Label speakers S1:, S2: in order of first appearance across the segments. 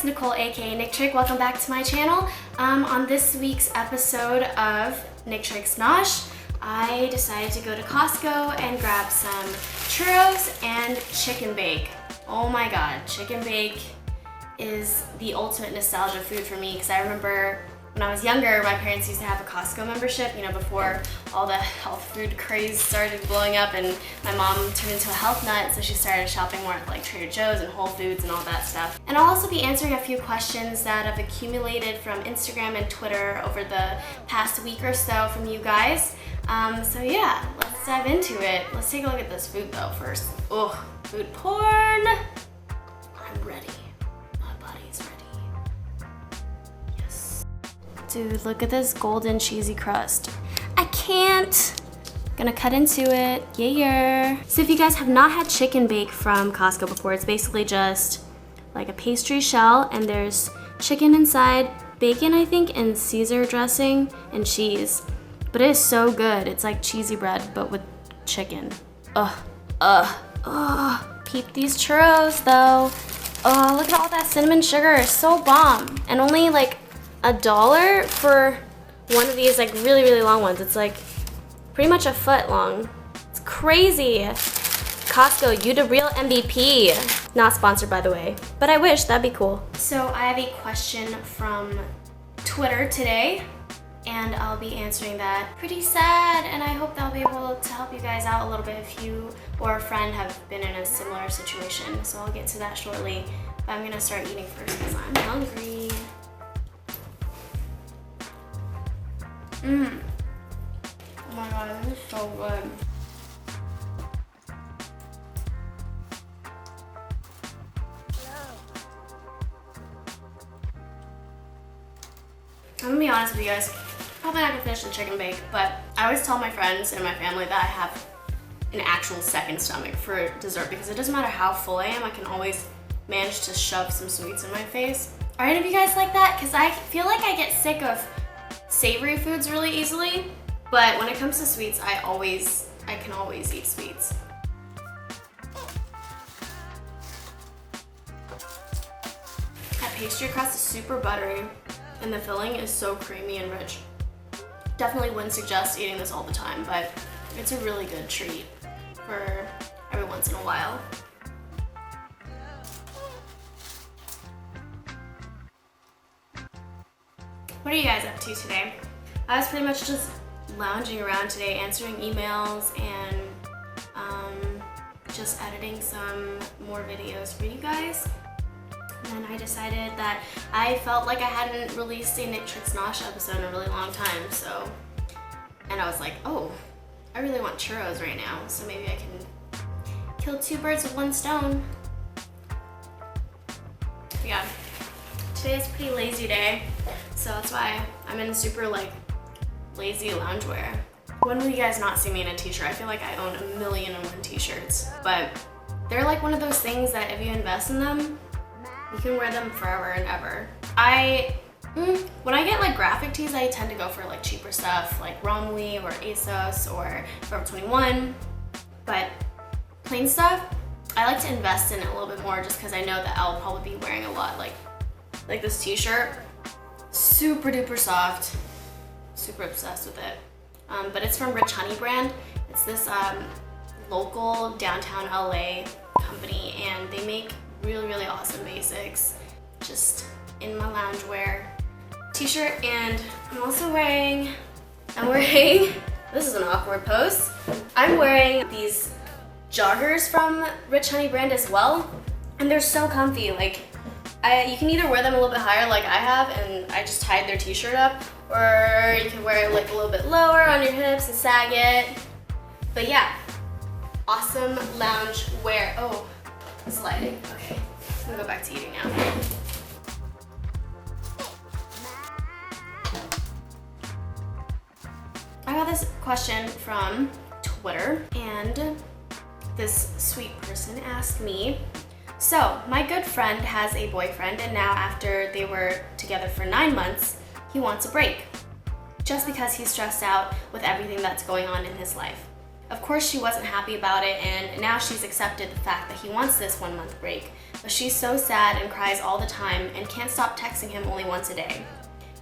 S1: Nicole, aka Nictrick. Welcome back to my channel. On this week's episode of Nictrick's Nosh, I decided to go to Costco and grab some churros and chicken bake. Oh my god, chicken bake is the ultimate nostalgia food for me because I remember when I was younger, my parents used to have a Costco membership, you know, before all the health food craze started blowing up, and my mom turned into a health nut, so she started shopping more at like Trader Joe's and Whole Foods and all that stuff. And I'll also be answering a few questions that have accumulated from Instagram and Twitter over the past week or so from you guys. So yeah, let's dive into it. Let's take a look at this food though first. Ugh, food porn. I'm ready. My body's ready. Dude, look at this golden cheesy crust. I can't. Gonna cut into it. Yeah. So if you guys have not had chicken bake from Costco before, it's basically just like a pastry shell and there's chicken inside, bacon I think, and Caesar dressing and cheese. But it is so good. It's like cheesy bread but with chicken. Peep these churros though. Oh, look at all that cinnamon sugar. It's so bomb. And only like $1 for one of these like really long ones. It's like pretty much a foot long. It's crazy. Costco, you the real MVP. Not sponsored by the way, but I wish, that'd be cool. So I have a question from Twitter today and I'll be answering that. Pretty sad, and I hope that I'll be able to help you guys out a little bit if you or a friend have been in a similar situation. So I'll get to that shortly, but I'm gonna start eating first because I'm hungry. Oh my god, this is so good. I'm gonna be honest with you guys, probably not gonna finish the chicken bake, but I always tell my friends and my family that I have an actual second stomach for dessert because it doesn't matter how full I am, I can always manage to shove some sweets in my face. Are any of you guys like that? Because I feel like I get sick of savory foods really easily, but when it comes to sweets, I can always eat sweets. That pastry crust is super buttery, and the filling is so creamy and rich. Definitely wouldn't suggest eating this all the time, but it's a really good treat for every once in a while. What are you guys up to today? I was pretty much just lounging around today, answering emails and just editing some more videos for you guys. And then I decided that I felt like I hadn't released a Nictrick's Nosh episode in a really long time, and I was like, oh, I really want churros right now, so maybe I can kill two birds with one stone. But yeah, today's a pretty lazy day. So that's why I'm in super like lazy loungewear. When will you guys not see me in a t-shirt? I feel like I own 1,000,001 t-shirts, but they're like one of those things that if you invest in them, you can wear them forever and ever. When I get like graphic tees, I tend to go for like cheaper stuff like Romwe or ASOS or Forever 21, but plain stuff, I like to invest in it a little bit more just because I know that I'll probably be wearing a lot, like this t-shirt. Super duper soft, super obsessed with it. But it's from Rich Honey brand. It's this local downtown LA company, and they make really awesome basics just in my loungewear t-shirt. And I'm wearing, this is an awkward pose. I'm wearing these joggers from Rich Honey brand as well, and they're so comfy. Like, you can either wear them a little bit higher like I have and I just tied their t-shirt up, or you can wear it like a little bit lower on your hips and sag it. But yeah, awesome lounge wear. Oh, it's lighting. Okay, I'm gonna go back to eating now. I got this question from Twitter, and this sweet person asked me, so, my good friend has a boyfriend, and now after they were together for 9 months, he wants a break. Just because he's stressed out with everything that's going on in his life. Of course she wasn't happy about it, and now she's accepted the fact that he wants this 1 month break, but she's so sad and cries all the time and can't stop texting him only once a day.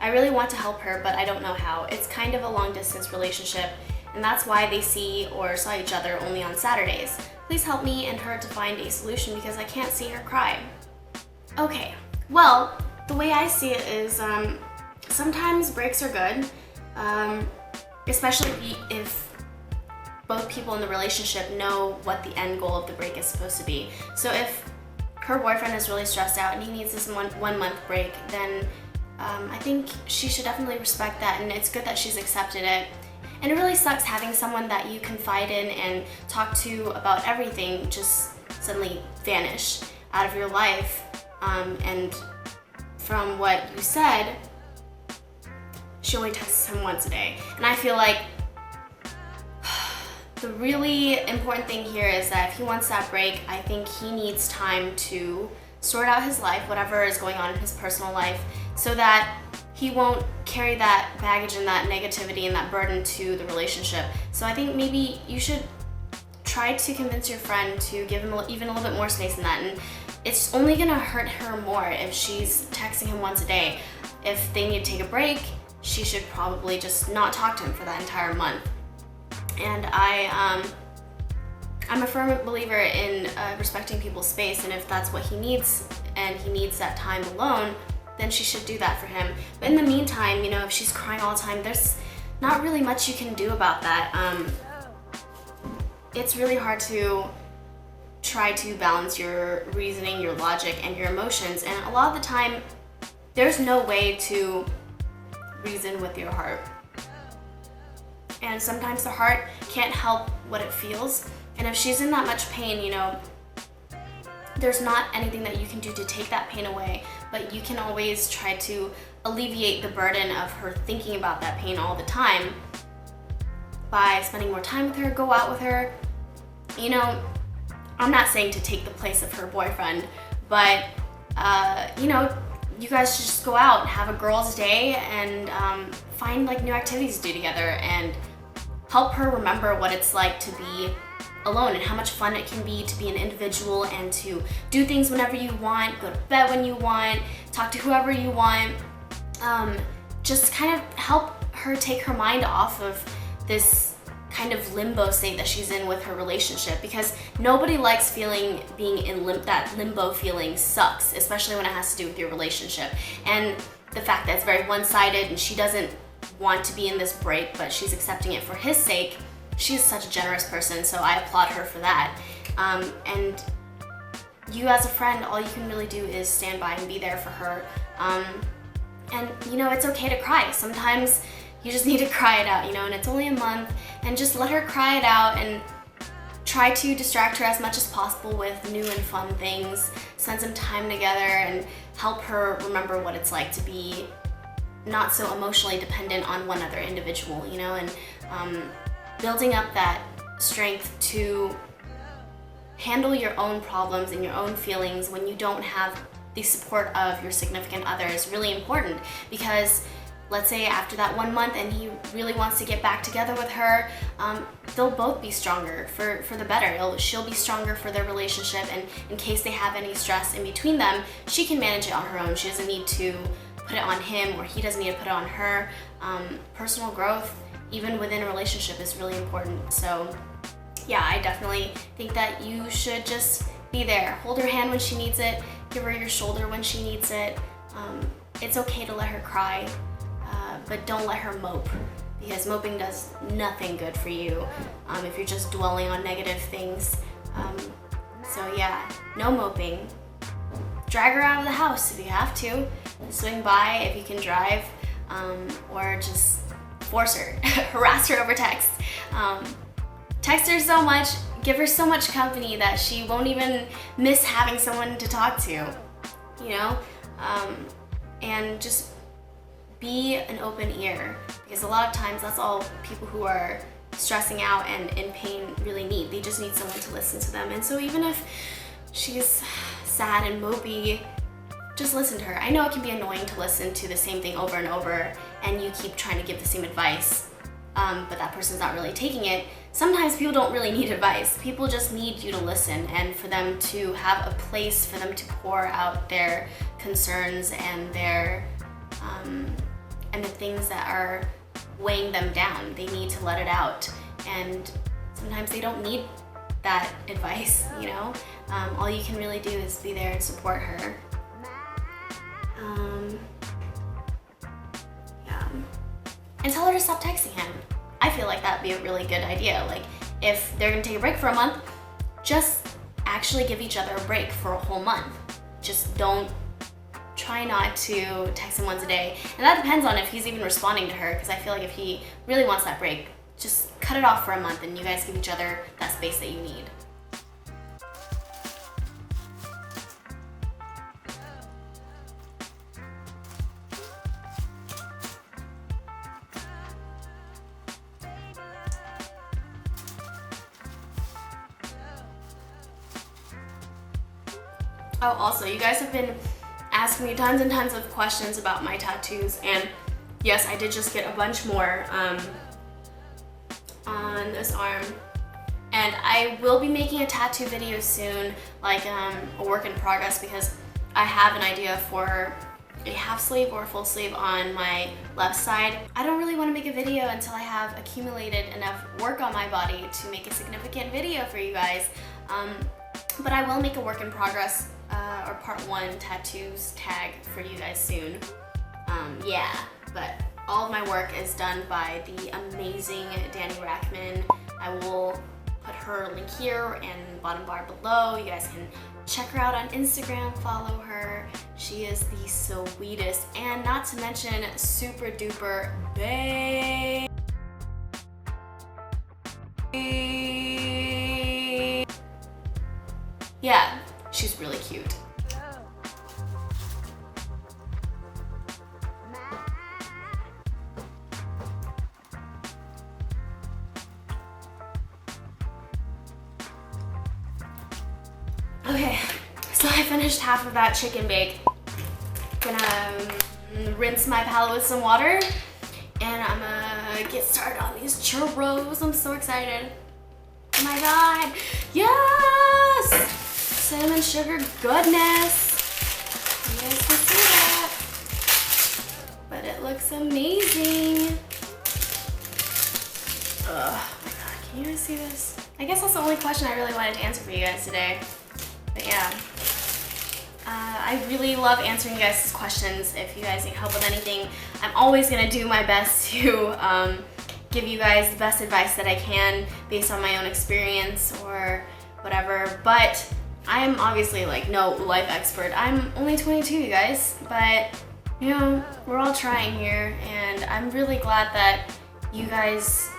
S1: I really want to help her, but I don't know how. It's kind of a long distance relationship, and that's why they see or saw each other only on Saturdays. Please help me and her to find a solution because I can't see her cry. Okay, well, the way I see it is sometimes breaks are good, especially if both people in the relationship know what the end goal of the break is supposed to be. So if her boyfriend is really stressed out and he needs this one month break, then I think she should definitely respect that, and it's good that she's accepted it. And it really sucks having someone that you confide in and talk to about everything just suddenly vanish out of your life. And from what you said, she only texts him once a day. And I feel like the really important thing here is that if he wants that break, I think he needs time to sort out his life, whatever is going on in his personal life, so that he won't carry that baggage and that negativity and that burden to the relationship. So I think maybe you should try to convince your friend to give him even a little bit more space than that. And it's only gonna hurt her more if she's texting him once a day. If they need to take a break, she should probably just not talk to him for that entire month. And I'm a firm believer in respecting people's space, and if that's what he needs and he needs that time alone, then she should do that for him. But in the meantime, if she's crying all the time, there's not really much you can do about that. It's really hard to try to balance your reasoning, your logic, and your emotions, and a lot of the time, there's no way to reason with your heart. And sometimes the heart can't help what it feels. And if she's in that much pain, there's not anything that you can do to take that pain away, but you can always try to alleviate the burden of her thinking about that pain all the time by spending more time with her, go out with her. I'm not saying to take the place of her boyfriend, but you guys should just go out and have a girls' day and find new activities to do together and help her remember what it's like to be alone and how much fun it can be to be an individual and to do things whenever you want, go to bed when you want, talk to whoever you want. Just kind of help her take her mind off of this kind of limbo state that she's in with her relationship, because nobody likes being in that limbo feeling sucks, especially when it has to do with your relationship. And the fact that it's very one-sided and she doesn't want to be in this break, but she's accepting it for his sake. She's such a generous person, so I applaud her for that. And you as a friend, all you can really do is stand by and be there for her. And it's okay to cry. Sometimes you just need to cry it out, and it's only a month, and just let her cry it out and try to distract her as much as possible with new and fun things, spend some time together and help her remember what it's like to be not so emotionally dependent on one other individual, and building up that strength to handle your own problems and your own feelings when you don't have the support of your significant other is really important, because let's say after that 1 month and he really wants to get back together with her, they'll both be stronger for the better. She'll be stronger for their relationship, and in case they have any stress in between them, she can manage it on her own. She doesn't need to put it on him, or he doesn't need to put it on her. Personal growth, even within a relationship, is really important. So yeah, I definitely think that you should just be there. Hold her hand when she needs it, give her your shoulder when she needs it. It's okay to let her cry, but don't let her mope, because moping does nothing good for you if you're just dwelling on negative things. So yeah, no moping. Drag her out of the house if you have to. Swing by if you can drive, or just force her, harass her over text. Text her so much, give her so much company that she won't even miss having someone to talk to, and just be an open ear, because a lot of times that's all people who are stressing out and in pain really need. They just need someone to listen to them. And so even if she's sad and mopey, just listen to her. I know it can be annoying to listen to the same thing over and over and you keep trying to give the same advice, but that person's not really taking it. sometimes people don't really need advice. People just need you to listen and for them to have a place for them to pour out their concerns and their and the things that are weighing them down. They need to let it out, and sometimes they don't need that advice, you know? All you can really do is be there and support her. Yeah. And tell her to stop texting him. I feel like that'd be a really good idea. Like, if they're gonna take a break for a month, just actually give each other a break for a whole month. Just don't try not to text him once a day. And that depends on if he's even responding to her, because I feel like if he really wants that break, just cut it off for a month and you guys give each other that space that you need. Oh, also, you guys have been asking me tons and tons of questions about my tattoos, and yes, I did just get a bunch more on this arm. And I will be making a tattoo video soon, like a work in progress, because I have an idea for a half sleeve or a full sleeve on my left side. I don't really want to make a video until I have accumulated enough work on my body to make a significant video for you guys. But I will make a work in progress or part 1 tattoos tag for you guys soon. Yeah, but all of my work is done by the amazing Dani Rachmann. I will put her link here and bottom bar below. You guys can check her out on Instagram, follow her. She is the sweetest, and not to mention super duper babe. Yeah, she's really cute. Okay, so I finished half of that chicken bake. Gonna rinse my palette with some water, and I'm gonna get started on these churros. I'm so excited. Oh my god, yes! Cinnamon sugar goodness. You guys can see that. But it looks amazing. Oh my god, can you guys see this? I guess that's the only question I really wanted to answer for you guys today. But yeah, I really love answering you guys' questions. If you guys need help with anything, I'm always gonna do my best to give you guys the best advice that I can based on my own experience or whatever. But I'm obviously like no life expert. I'm only 22, you guys, but you know, we're all trying here, and I'm really glad that you guys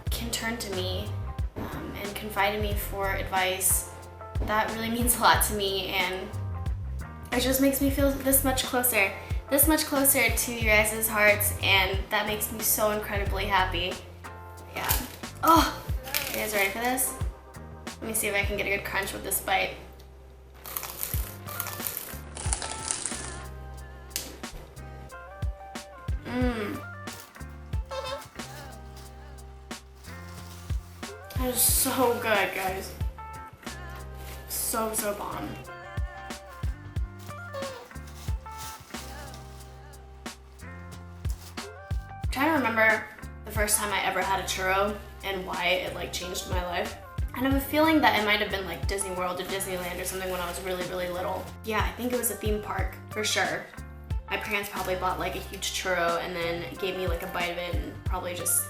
S1: can turn to me and confide in me for advice. That really means a lot to me, and it just makes me feel this much closer to your guys' hearts, and that makes me so incredibly happy. Yeah. Oh, you guys ready for this? Let me see if I can get a good crunch with this bite. That is so good, guys. So bomb. I'm trying to remember the first time I ever had a churro and why it like changed my life. And I have a feeling that it might have been like Disney World or Disneyland or something when I was really little. Yeah, I think it was a theme park for sure. My parents probably bought like a huge churro and then gave me like a bite of it, and probably just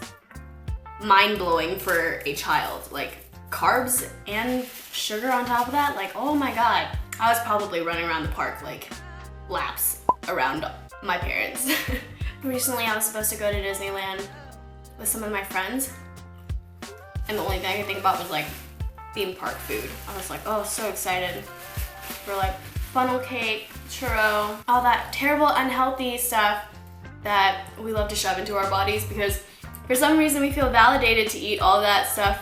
S1: mind-blowing for a child. Like carbs and sugar on top of that, like oh my god. I was probably running around the park like laps around my parents. Recently I was supposed to go to Disneyland with some of my friends, and the only thing I could think about was like theme park food. I was like, oh, so excited for like funnel cake, churro, all that terrible unhealthy stuff that we love to shove into our bodies, because for some reason we feel validated to eat all that stuff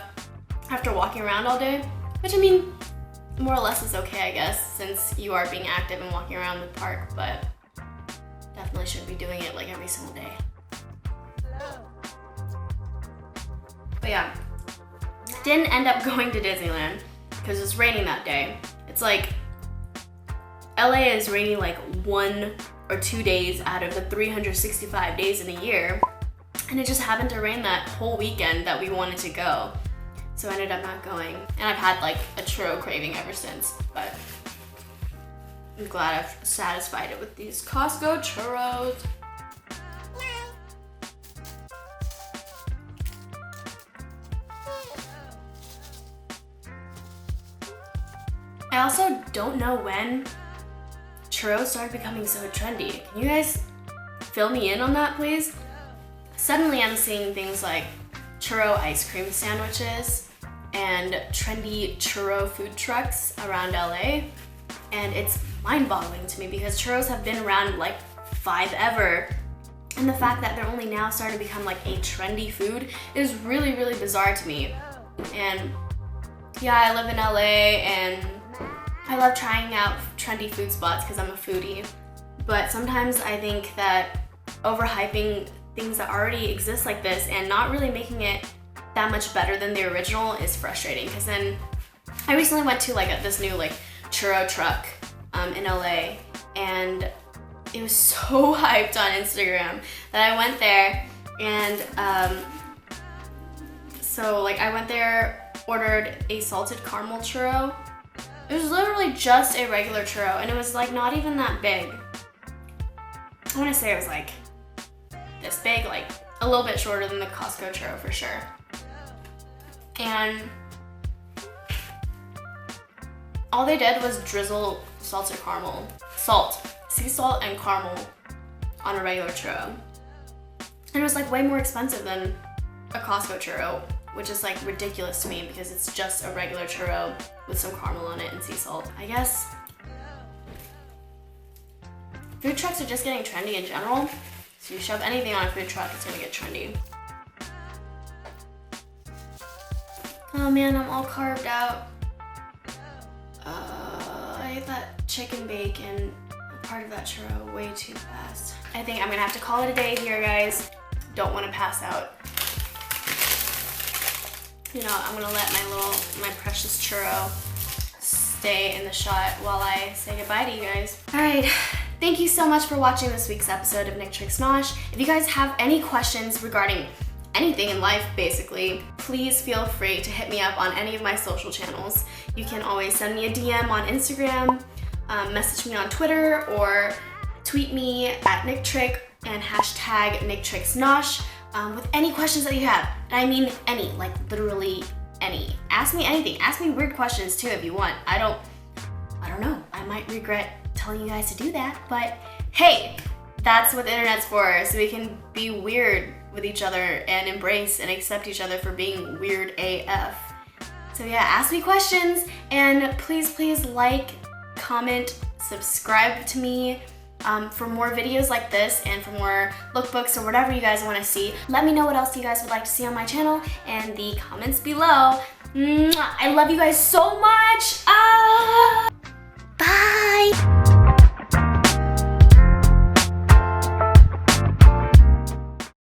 S1: after walking around all day, which I mean, more or less is okay, I guess, since you are being active and walking around the park, but definitely shouldn't be doing it like every single day. But yeah, Didn't end up going to Disneyland because it was raining that day. It's like, LA is rainy like 1 or 2 days out of the 365 days in a year. And it just happened to rain that whole weekend that we wanted to go. So I ended up not going. And I've had like a churro craving ever since, but I'm glad I've satisfied it with these Costco churros. I also don't know when churros started becoming so trendy. Can you guys fill me in on that, please? Suddenly I'm seeing things like churro ice cream sandwiches and trendy churro food trucks around LA. And it's mind-boggling to me because churros have been around like forever. And the fact that they're only now starting to become like a trendy food is really, really bizarre to me. And yeah, I live in LA and I love trying out trendy food spots because I'm a foodie. But sometimes I think that overhyping things that already exist like this and not really making it that much better than the original is frustrating. Because then I recently went to like this new like churro truck in LA, and it was so hyped on Instagram that I went there, and so like I went there, ordered a salted caramel churro. It was literally just a regular churro, and it was like not even that big. I want to say it was like this big, like a little bit shorter than the Costco churro for sure. And all they did was drizzle salted caramel, sea salt and caramel on a regular churro. And it was like way more expensive than a Costco churro, which is like ridiculous to me because it's just a regular churro with some caramel on it and sea salt. I guess food trucks are just getting trendy in general. So you shove anything on a food truck, it's gonna get trendy. Oh man, I'm all carved out. I ate that chicken bacon, part of that churro, way too fast. I think I'm gonna have to call it a day here, guys. Don't wanna pass out. You know, I'm gonna let my precious churro stay in the shot while I say goodbye to you guys. All right. Thank you so much for watching this week's episode of Nictrick's Nosh. If you guys have any questions regarding anything in life, basically, please feel free to hit me up on any of my social channels. You can always send me a DM on Instagram, message me on Twitter, or tweet me at Nictrick and hashtag NictricksNosh with any questions that you have. And I mean any, like literally any. Ask me anything. Ask me weird questions too if you want. I don't know. I might regret telling you guys to do that, but hey, that's what the internet's for, so we can be weird with each other and embrace and accept each other for being weird AF. So yeah, ask me questions, and please like, comment, subscribe to me for more videos like this and for more lookbooks or whatever you guys want to see. Let me know what else you guys would like to see on my channel in the comments below. I love you guys so much.